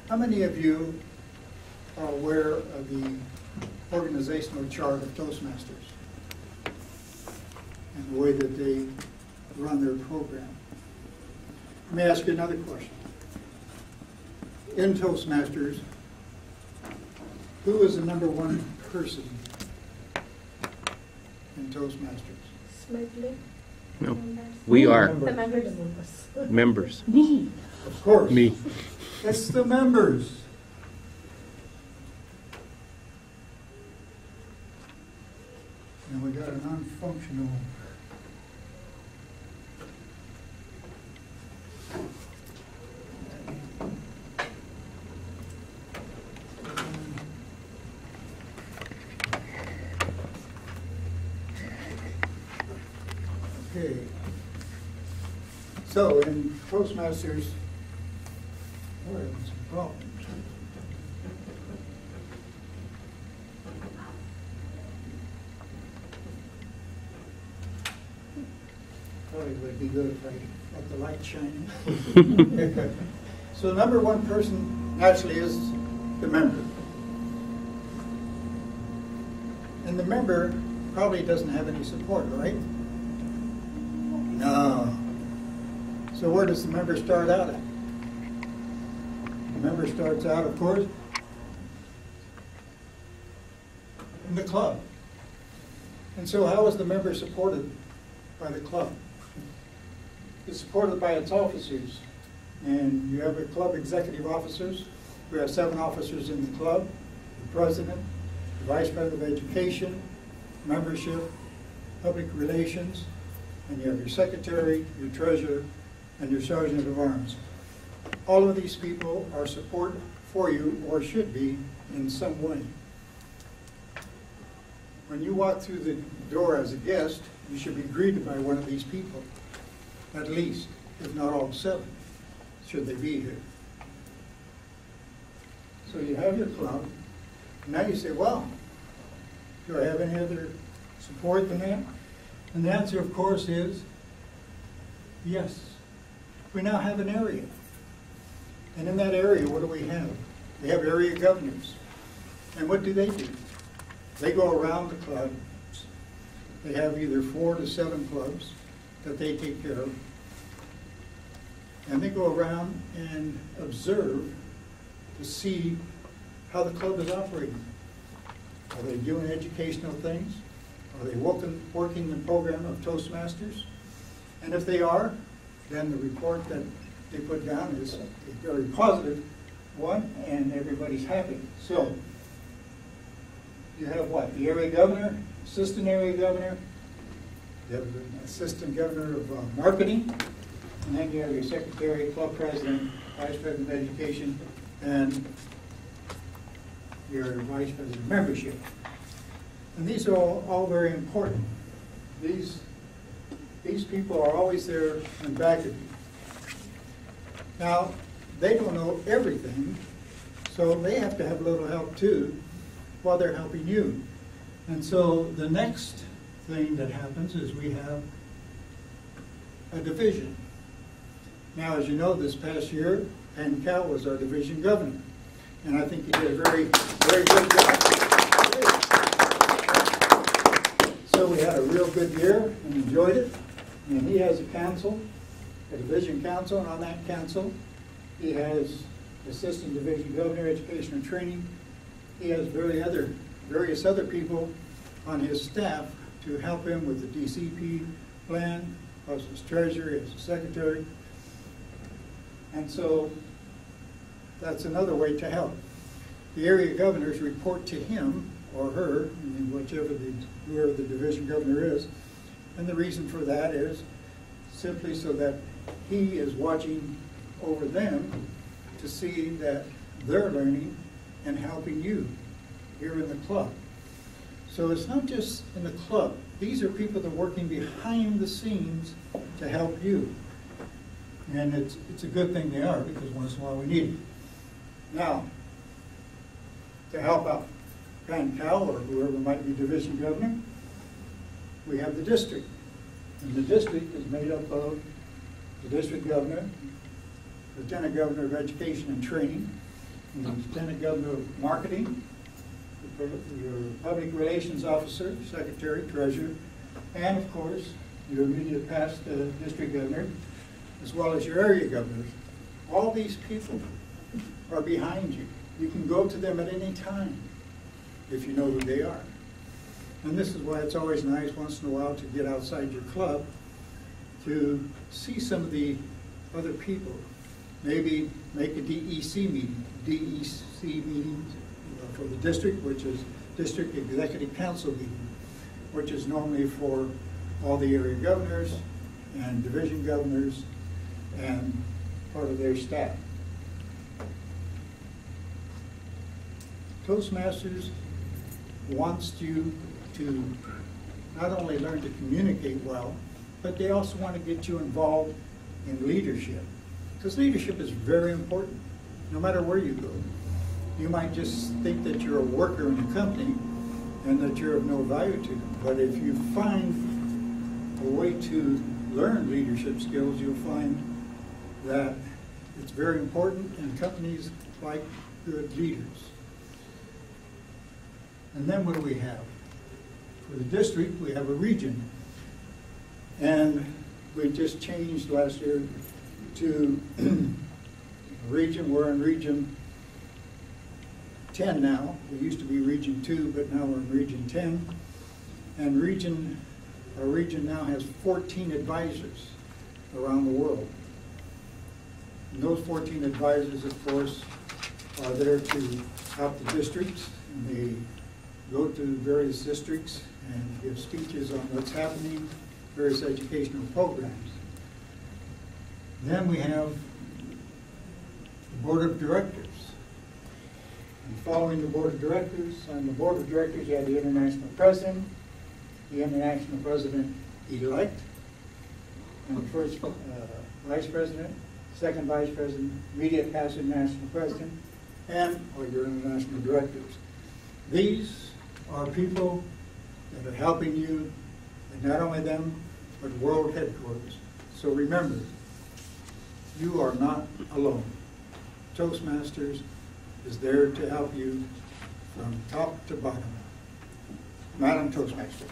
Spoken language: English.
How many of you are aware of the organizational chart of Toastmasters and the way that they run their program? Let me ask you another question. In Toastmasters, who is the #1 person in Toastmasters? Smedley. No, we are The members. members. Me. Of course. Me. It's the members. And we got an unfunctional. Okay. So in Toastmasters, we're having some problems. Probably would be good if I got the light shining. So the #1 person naturally is the member. And the member probably doesn't have any support, right? No. So where does the member start out at? The member starts out, of course, in the club. And so how is the member supported by the club? It's supported by its officers. And you have a club executive officers. We have 7 officers in the club: the president, the vice president of education, membership, public relations, and you have your secretary, your treasurer, and your sergeant of arms. All of these people are support for you, or should be, in some way. When you walk through the door as a guest, you should be greeted by one of these people, at least, if not all 7, should they be here. So you have your club. Now you say, well, do I have any other support than that? And the answer, of course, is yes. We now have an area. And in that area, what do we have? We have area governors. And what do? They go around the clubs. They have either 4 to 7 clubs that they take care of. And they go around and observe to see how the club is operating. Are they doing educational things? Are they working the program of Toastmasters? And if they are, then the report that they put down is a very positive one, and everybody's happy. So you have what? The area governor, assistant area governor, you have the assistant governor of marketing, and then you have your secretary, club president, vice president of education, and your vice president of membership. And these are all very important. These people are always there in back of you. Now, they don't know everything, so they have to have a little help too while they're helping you. And so the next thing that happens is we have a division. Now, as you know, this past year, Penn Cal was our division governor. And I think he did a very, very good job. So we had a real good year and enjoyed it. And he has a council, a division council, and on that council, he has assistant division governor, education and training. He has various other people on his staff to help him with the DCP plan, plus his treasurer, as a secretary. And so that's another way to help. The area governors report to him or her, whoever the division governor is. And the reason for that is simply so that he is watching over them to see that they're learning and helping you here in the club. So it's not just in the club. These are people that are working behind the scenes to help you. And it's a good thing they are, because once in a while we need it. Now, to help out Penn Cal or whoever might be division governor, we have the district. And the district is made up of the district governor, lieutenant governor of education and training, the Lieutenant Governor of Marketing, your Public Relations Officer, Secretary, Treasurer, and of course, your immediate past District Governor, as well as your area governors. All these people are behind you. You can go to them at any time if you know who they are. And this is why it's always nice once in a while to get outside your club to see some of the other people. Maybe make a DEC meeting for the district, which is District Executive Council meeting, which is normally for all the area governors and division governors and part of their staff. Toastmasters wants you to not only learn to communicate well, but they also want to get you involved in leadership. Because leadership is very important, no matter where you go. You might just think that you're a worker in a company and that you're of no value to them. But if you find a way to learn leadership skills, you'll find that it's very important, and companies like good leaders. And then what do we have? For the district, we have a region. And we just changed last year to a region. We're in Region 10 now. We used to be Region 2, but now we're in Region 10. And our region now has 14 advisors around the world. And those 14 advisors, of course, are there to help the districts. And they go to various districts and give speeches on what's happening, various educational programs. Then we have the Board of Directors. And following the Board of Directors, on the Board of Directors you have the International President, the International President-elect, and the first Vice President, second Vice President, immediate past International President, and all your International Directors. These are people that are helping you, and not only them, but world headquarters. So remember, you are not alone. Toastmasters is there to help you from top to bottom. Madam Toastmaster.